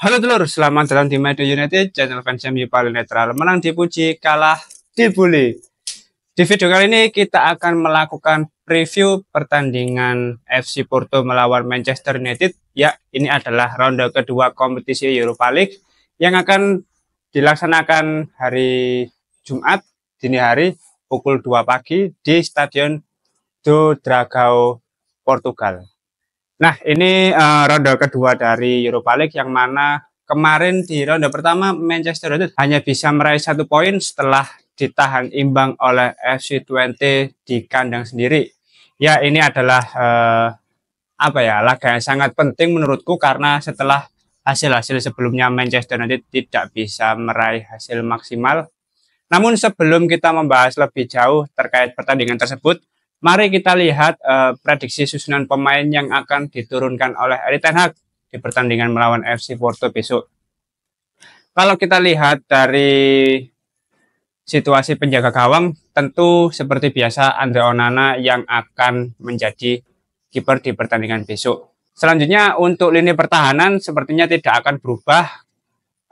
Halo telur, selamat datang di Madrid United, channel fans MU paling netral. Menang dipuji, kalah dibully. Di video kali ini kita akan melakukan preview pertandingan FC Porto melawan Manchester United. Ya, ini adalah ronde kedua kompetisi Europa League yang akan dilaksanakan hari Jumat dini hari pukul 2 pagi di Stadion do Dragão, Portugal. Nah, ini ronde kedua dari Europa League yang mana kemarin di ronde pertama Manchester United hanya bisa meraih 1 poin setelah ditahan imbang oleh FC20 di kandang sendiri. Ya, ini adalah laga yang sangat penting menurutku karena setelah hasil-hasil sebelumnya Manchester United tidak bisa meraih hasil maksimal. Namun sebelum kita membahas lebih jauh terkait pertandingan tersebut, mari kita lihat prediksi susunan pemain yang akan diturunkan oleh Erik ten Hag di pertandingan melawan FC Porto besok. Kalau kita lihat dari situasi penjaga gawang, tentu seperti biasa Andre Onana yang akan menjadi kiper di pertandingan besok. Selanjutnya untuk lini pertahanan sepertinya tidak akan berubah.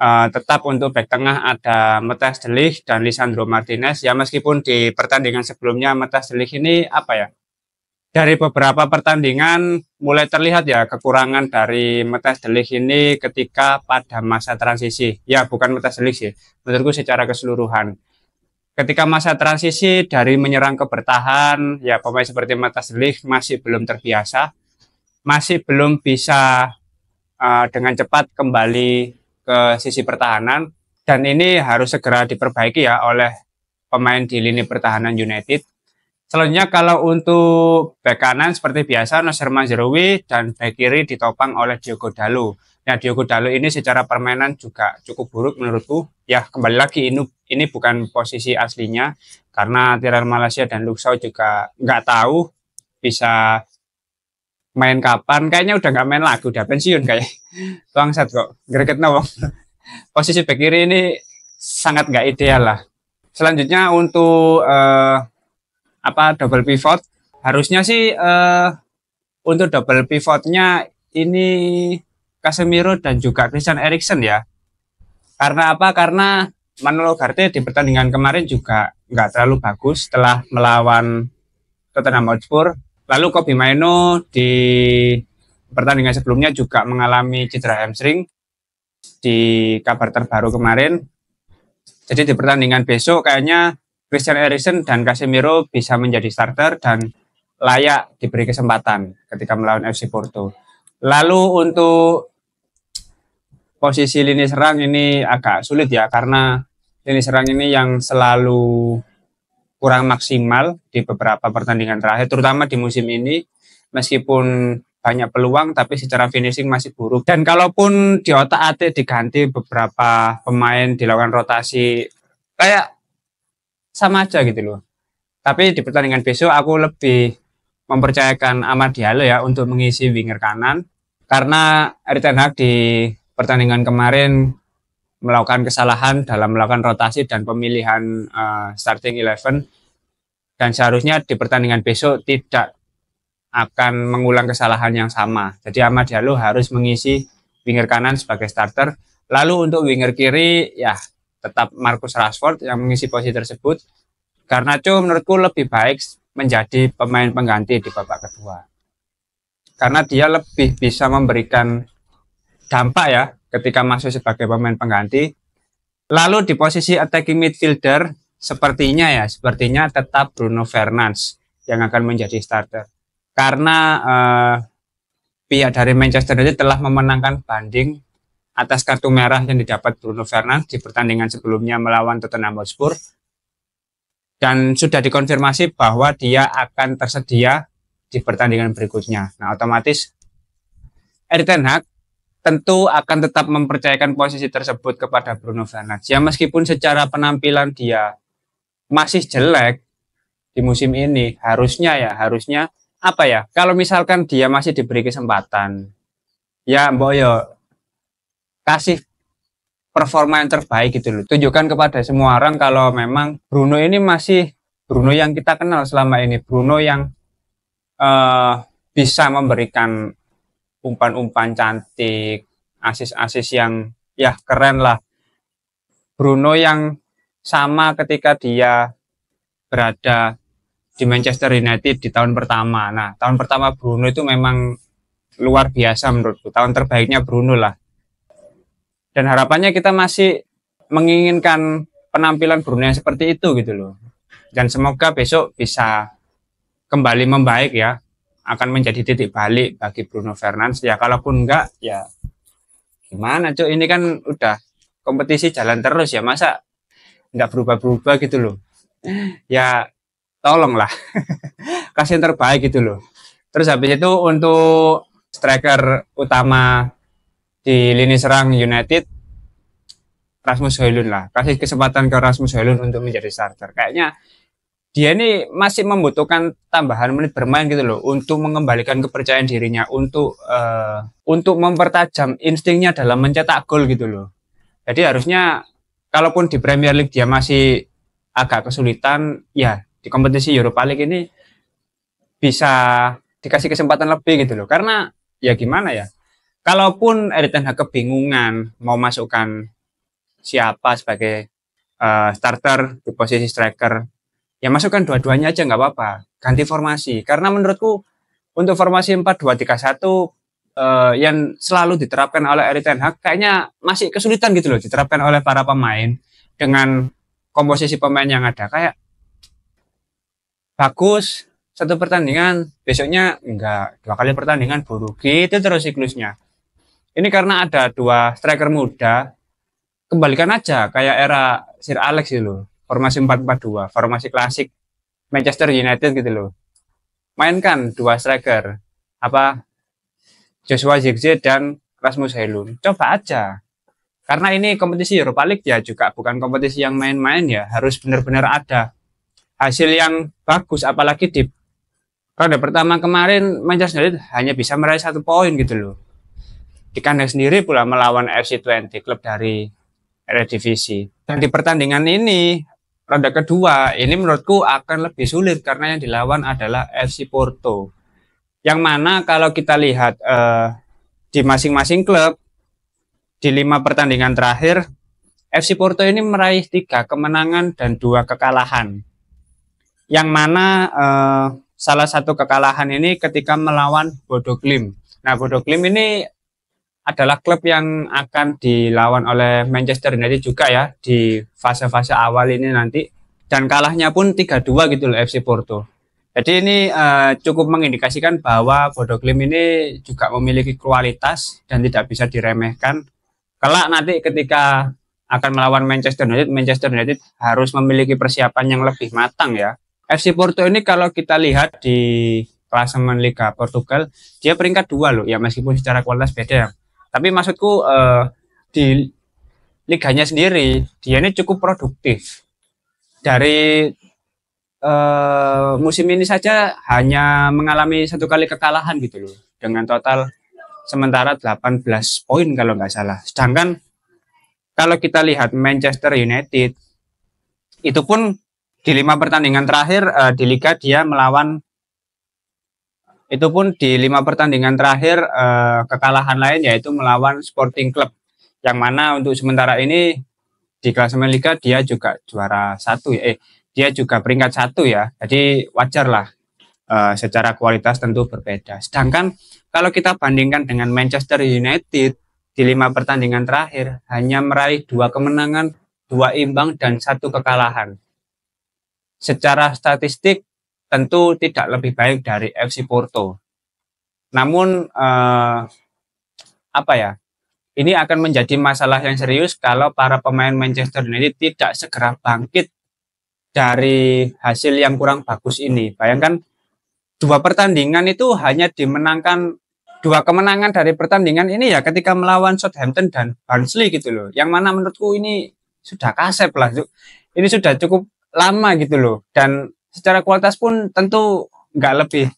Tetap untuk back tengah ada Matthijs de Ligt dan Lisandro Martinez. Ya meskipun di pertandingan sebelumnya Matthijs de Ligt ini dari beberapa pertandingan mulai terlihat ya kekurangan dari Matthijs de Ligt ini ketika pada masa transisi. Ya bukan Matthijs de Ligt sih, menurutku secara keseluruhan. Ketika masa transisi dari menyerang ke bertahan, ya pemain seperti Matthijs de Ligt masih belum terbiasa, masih belum bisa dengan cepat kembali ke sisi pertahanan, dan ini harus segera diperbaiki ya oleh pemain di lini pertahanan United. Selanjutnya kalau untuk bek kanan seperti biasa Nozer Mazraoui dan bek kiri ditopang oleh Diogo Dalot. Nah Diogo Dalot ini secara permainan juga cukup buruk menurutku. Ya kembali lagi ini bukan posisi aslinya karena Tirel Malaysia dan Luke Shaw juga nggak tahu bisa main kapan, kayaknya udah nggak main lagi, udah pensiun kayak bangsat kok greget nawang. Posisi bek kiri ini sangat nggak ideal lah. Selanjutnya untuk double pivot harusnya sih untuk double pivotnya ini Casemiro dan juga Christian Eriksen ya. Karena apa? Karena Manolo Ugarte di pertandingan kemarin juga nggak terlalu bagus setelah melawan Tottenham Hotspur. Lalu Kobbie Mainoo di pertandingan sebelumnya juga mengalami cedera hamstring di kabar terbaru kemarin. Jadi di pertandingan besok kayaknya Christian Eriksen dan Casemiro bisa menjadi starter dan layak diberi kesempatan ketika melawan FC Porto. Lalu untuk posisi lini serang ini agak sulit ya karena lini serang ini yang selalu kurang maksimal di beberapa pertandingan terakhir, terutama di musim ini. Meskipun banyak peluang, tapi secara finishing masih buruk. Dan kalaupun di otak-atik diganti beberapa pemain, dilakukan rotasi, kayak sama aja gitu loh. Tapi di pertandingan besok aku lebih mempercayakan Amad Diallo ya untuk mengisi winger kanan. Karena Erik ten Hag di pertandingan kemarin melakukan kesalahan dalam melakukan rotasi dan pemilihan starting 11, dan seharusnya di pertandingan besok tidak akan mengulang kesalahan yang sama. Jadi Amad Diallo harus mengisi winger kanan sebagai starter. Lalu untuk winger kiri ya tetap Marcus Rashford yang mengisi posisi tersebut. Garnacho menurutku lebih baik menjadi pemain pengganti di babak kedua. Karena dia lebih bisa memberikan dampak ya ketika masuk sebagai pemain pengganti. Lalu di posisi attacking midfielder sepertinya tetap Bruno Fernandes yang akan menjadi starter. Karena pihak dari Manchester United telah memenangkan banding atas kartu merah yang didapat Bruno Fernandes di pertandingan sebelumnya melawan Tottenham Hotspur. Dan sudah dikonfirmasi bahwa dia akan tersedia di pertandingan berikutnya. Nah otomatis Erik ten Hag tentu akan tetap mempercayakan posisi tersebut kepada Bruno Fernandes. Ya meskipun secara penampilan dia masih jelek di musim ini, harusnya kalau misalkan dia masih diberi kesempatan, ya mbok yo kasih performa yang terbaik gitu loh. Tunjukkan kepada semua orang kalau memang Bruno ini masih Bruno yang kita kenal selama ini, Bruno yang bisa memberikan umpan-umpan cantik, asis-asis yang ya keren lah. Bruno yang sama ketika dia berada di Manchester United di tahun pertama. Nah, tahun pertama Bruno itu memang luar biasa menurutku. Tahun terbaiknya Bruno lah. Dan harapannya kita masih menginginkan penampilan Bruno yang seperti itu gitu loh. Dan semoga besok bisa kembali membaik ya. Akan menjadi titik balik bagi Bruno Fernandes. Ya kalaupun enggak ya gimana Cuk, ini kan udah kompetisi jalan terus ya, masa enggak berubah-berubah gitu loh. Ya tolonglah kasih yang terbaik gitu loh. Terus habis itu untuk striker utama di lini serang United, Rasmus Højlund lah. Kasih kesempatan ke Rasmus Højlund untuk menjadi starter. Kayaknya dia ini masih membutuhkan tambahan menit bermain gitu loh, untuk mengembalikan kepercayaan dirinya, untuk mempertajam instingnya dalam mencetak gol gitu loh. Jadi harusnya kalaupun di Premier League dia masih agak kesulitan, ya di kompetisi Europa League ini bisa dikasih kesempatan lebih gitu loh. Karena ya gimana ya, kalaupun Erik ten Hag kebingungan mau masukkan siapa sebagai starter di posisi striker, ya masukkan dua-duanya aja nggak apa-apa, ganti formasi. Karena menurutku untuk formasi 4-2-3-1 yang selalu diterapkan oleh Erik ten Hag kayaknya masih kesulitan gitu loh diterapkan oleh para pemain dengan komposisi pemain yang ada. Kayak bagus satu pertandingan, besoknya enggak, 2 kali pertandingan buruk gitu terus siklusnya. Ini karena ada 2 striker muda, kembalikan aja kayak era Sir Alex gitu loh, formasi 4-4-2, formasi klasik Manchester United gitu loh. Mainkan 2 striker, apa Joshua Zirkzee dan Rasmus Højlund. Coba aja. Karena ini kompetisi Europa League ya, juga bukan kompetisi yang main-main ya, harus benar-benar ada hasil yang bagus. Apalagi di ronde pertama kemarin Manchester United hanya bisa meraih 1 poin gitu loh. Di kandang sendiri pula melawan FC20, klub dari Eredivisie. Dan di pertandingan ini, ronde kedua, ini menurutku akan lebih sulit karena yang dilawan adalah FC Porto. Yang mana kalau kita lihat di masing-masing klub, di 5 pertandingan terakhir, FC Porto ini meraih 3 kemenangan dan 2 kekalahan. Yang mana salah satu kekalahan ini ketika melawan Bodo Glimt. Nah, Bodo Glimt ini adalah klub yang akan dilawan oleh Manchester United juga ya di fase-fase awal ini nanti, dan kalahnya pun 3-2 gitu loh FC Porto. Jadi ini cukup mengindikasikan bahwa Bodo Glimt ini juga memiliki kualitas dan tidak bisa diremehkan. Kelak nanti ketika akan melawan Manchester United harus memiliki persiapan yang lebih matang ya. FC Porto ini kalau kita lihat di klasemen Liga Portugal, dia peringkat 2 loh ya, meskipun secara kualitas beda ya. Tapi maksudku di liganya sendiri dia ini cukup produktif. Dari musim ini saja hanya mengalami 1 kali kekalahan gitu loh, dengan total sementara 18 poin kalau nggak salah. Sedangkan kalau kita lihat Manchester United itu pun di 5 pertandingan terakhir di Liga dia melawan, itu pun di 5 pertandingan terakhir kekalahan lain yaitu melawan Sporting Club, yang mana untuk sementara ini di klasemen Liga dia juga juara 1 ya, dia juga peringkat 1 ya, jadi wajar lah secara kualitas tentu berbeda. Sedangkan kalau kita bandingkan dengan Manchester United di 5 pertandingan terakhir hanya meraih 2 kemenangan, 2 imbang dan 1 kekalahan. Secara statistik tentu tidak lebih baik dari FC Porto. Namun apa ya? Ini akan menjadi masalah yang serius kalau para pemain Manchester United tidak segera bangkit dari hasil yang kurang bagus ini. Bayangkan 2 pertandingan itu hanya dimenangkan, 2 kemenangan dari pertandingan ini ya ketika melawan Southampton dan Barnsley gitu loh. Yang mana menurutku ini sudah kasep lah. Ini sudah cukup lama gitu loh, dan secara kualitas pun tentu nggak lebih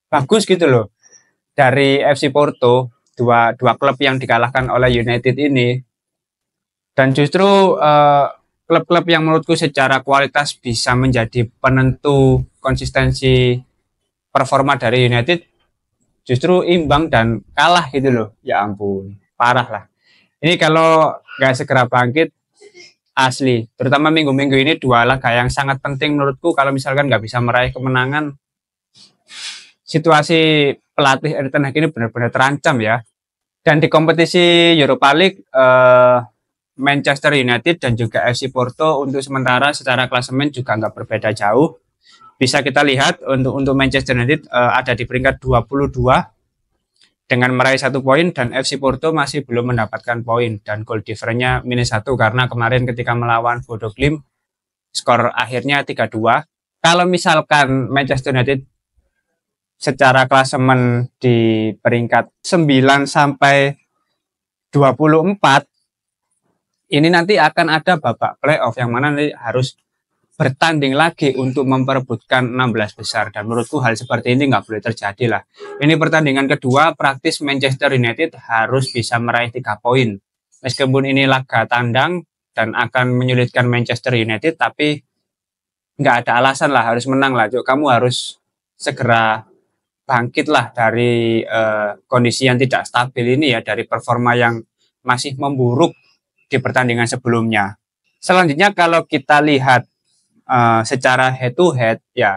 bagus gitu loh dari FC Porto, dua klub yang dikalahkan oleh United ini. Dan justru klub-klub yang menurutku secara kualitas bisa menjadi penentu konsistensi performa dari United justru imbang dan kalah gitu loh. Ya ampun, parah lah. Ini kalau nggak segera bangkit, asli. Terutama minggu-minggu ini dua laga yang sangat penting menurutku. Kalau misalkan nggak bisa meraih kemenangan, situasi pelatih Erik ten Hag ini benar-benar terancam ya. Dan di kompetisi Europa League, Manchester United dan juga FC Porto untuk sementara secara klasemen juga nggak berbeda jauh. Bisa kita lihat untuk Manchester United ada di peringkat 22 dengan meraih 1 poin, dan FC Porto masih belum mendapatkan poin dan goal difference-nya -1 karena kemarin ketika melawan Bodo Glimt skor akhirnya 3-2. Kalau misalkan Manchester United secara klasemen di peringkat 9 sampai 24, ini nanti akan ada babak playoff yang mana nanti harus bertanding lagi untuk memperebutkan 16 besar, dan menurutku hal seperti ini nggak boleh terjadi lah. Ini pertandingan kedua, praktis Manchester United harus bisa meraih 3 poin. Meskipun ini laga tandang dan akan menyulitkan Manchester United, tapi nggak ada alasan lah, harus menang lah. Kamu harus segera bangkit lah dari kondisi yang tidak stabil ini ya, dari performa yang masih memburuk di pertandingan sebelumnya. Selanjutnya kalau kita lihat secara head to head ya,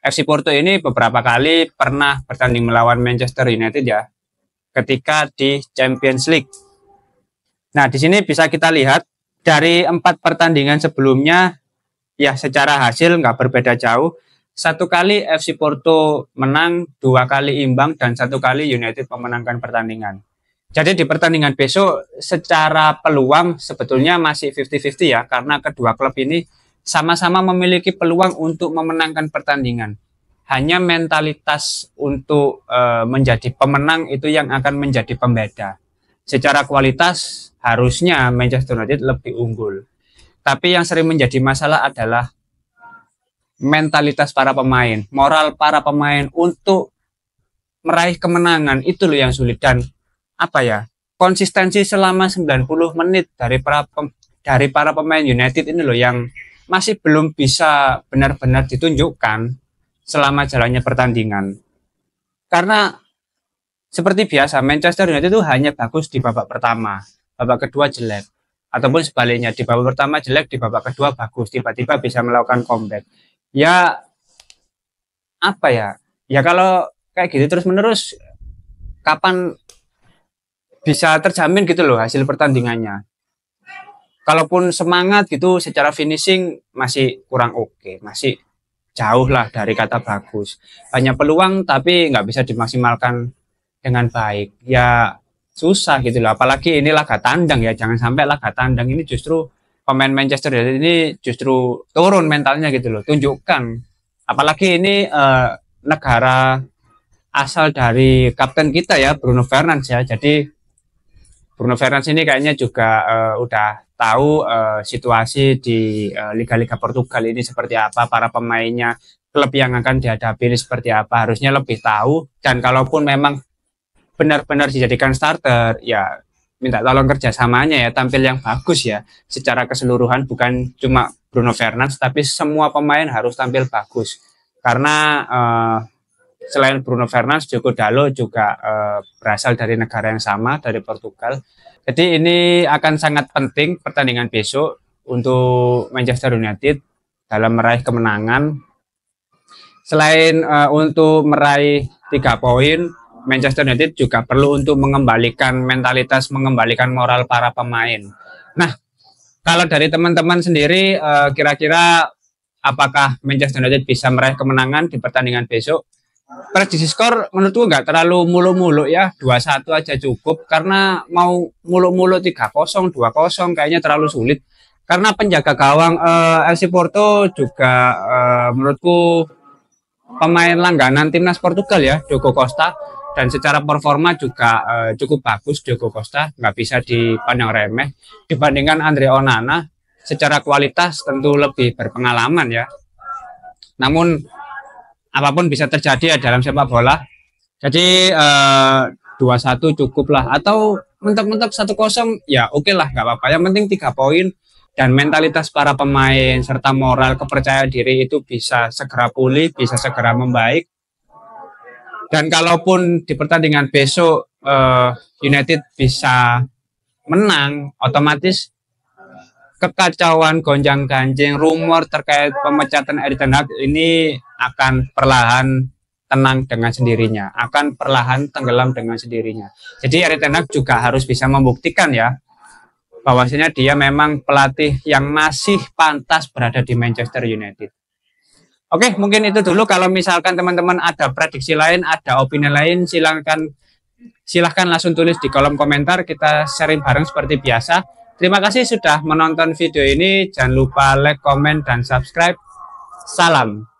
FC Porto ini beberapa kali pernah bertanding melawan Manchester United ya, ketika di Champions League. Nah, di sini bisa kita lihat dari 4 pertandingan sebelumnya ya, secara hasil nggak berbeda jauh. 1 kali FC Porto menang, 2 kali imbang, dan 1 kali United memenangkan pertandingan. Jadi di pertandingan besok secara peluang sebetulnya masih 50-50 ya, karena kedua klub ini sama-sama memiliki peluang untuk memenangkan pertandingan. Hanya mentalitas untuk menjadi pemenang itu yang akan menjadi pembeda. Secara kualitas harusnya Manchester United lebih unggul. Tapi yang sering menjadi masalah adalah mentalitas para pemain, moral para pemain untuk meraih kemenangan, itu loh yang sulit. Dan konsistensi selama 90 menit dari para pemain United ini loh yang masih belum bisa benar-benar ditunjukkan selama jalannya pertandingan. Karena seperti biasa Manchester United itu hanya bagus di babak pertama, babak kedua jelek, ataupun sebaliknya, di babak pertama jelek, di babak kedua bagus, tiba-tiba bisa melakukan comeback. Ya kalau kayak gitu terus-menerus, kapan bisa terjamin gitu loh hasil pertandingannya. Kalaupun semangat gitu, secara finishing masih kurang oke, masih jauh lah dari kata bagus. Banyak peluang tapi nggak bisa dimaksimalkan dengan baik. Ya susah gitu loh, apalagi ini laga tandang ya, jangan sampai laga tandang ini justru pemain Manchester United ini justru turun mentalnya gitu loh. Tunjukkan, apalagi ini negara asal dari kapten kita ya, Bruno Fernandes ya. Jadi Bruno Fernandes ini kayaknya juga udah tahu situasi di liga-liga Portugal ini seperti apa, para pemainnya, klub yang akan dihadapi ini seperti apa, harusnya lebih tahu. Dan kalaupun memang benar-benar dijadikan starter, ya minta tolong kerjasamanya ya, tampil yang bagus ya secara keseluruhan, bukan cuma Bruno Fernandes tapi semua pemain harus tampil bagus. Karena selain Bruno Fernandes, Diogo Dalot juga berasal dari negara yang sama, dari Portugal. Jadi ini akan sangat penting pertandingan besok untuk Manchester United dalam meraih kemenangan. Selain untuk meraih 3 poin, Manchester United juga perlu untuk mengembalikan mentalitas, mengembalikan moral para pemain. Nah, kalau dari teman-teman sendiri, kira-kira apakah Manchester United bisa meraih kemenangan di pertandingan besok? Prediksi skor menurutku nggak terlalu muluk-muluk ya, 2-1 aja cukup, karena mau muluk-muluk 3-0, 2-0 kayaknya terlalu sulit. Karena penjaga gawang FC Porto juga menurutku pemain langganan timnas Portugal ya, Diogo Costa, dan secara performa juga cukup bagus. Diogo Costa nggak bisa dipandang remeh dibandingkan Andre Onana. Secara kualitas tentu lebih berpengalaman ya, namun apapun bisa terjadi ya dalam sepak bola. Jadi 2-1 cukup lah, atau mentok-mentok 1-0 ya oke lah, nggak apa-apa. Yang penting 3 poin dan mentalitas para pemain serta moral kepercayaan diri itu bisa segera pulih, bisa segera membaik. Dan kalaupun di pertandingan besok United bisa menang, otomatis kekacauan gonjang-ganjing rumor terkait pemecatan Erik ten Hag ini akan perlahan tenang dengan sendirinya, akan perlahan tenggelam dengan sendirinya. Jadi Erik ten Hag juga harus bisa membuktikan ya bahwasanya dia memang pelatih yang masih pantas berada di Manchester United. Oke, mungkin itu dulu. Kalau misalkan teman-teman ada prediksi lain, ada opini lain, silahkan langsung tulis di kolom komentar. Kita sharing bareng seperti biasa. Terima kasih sudah menonton video ini. Jangan lupa like, komen, dan subscribe. Salam.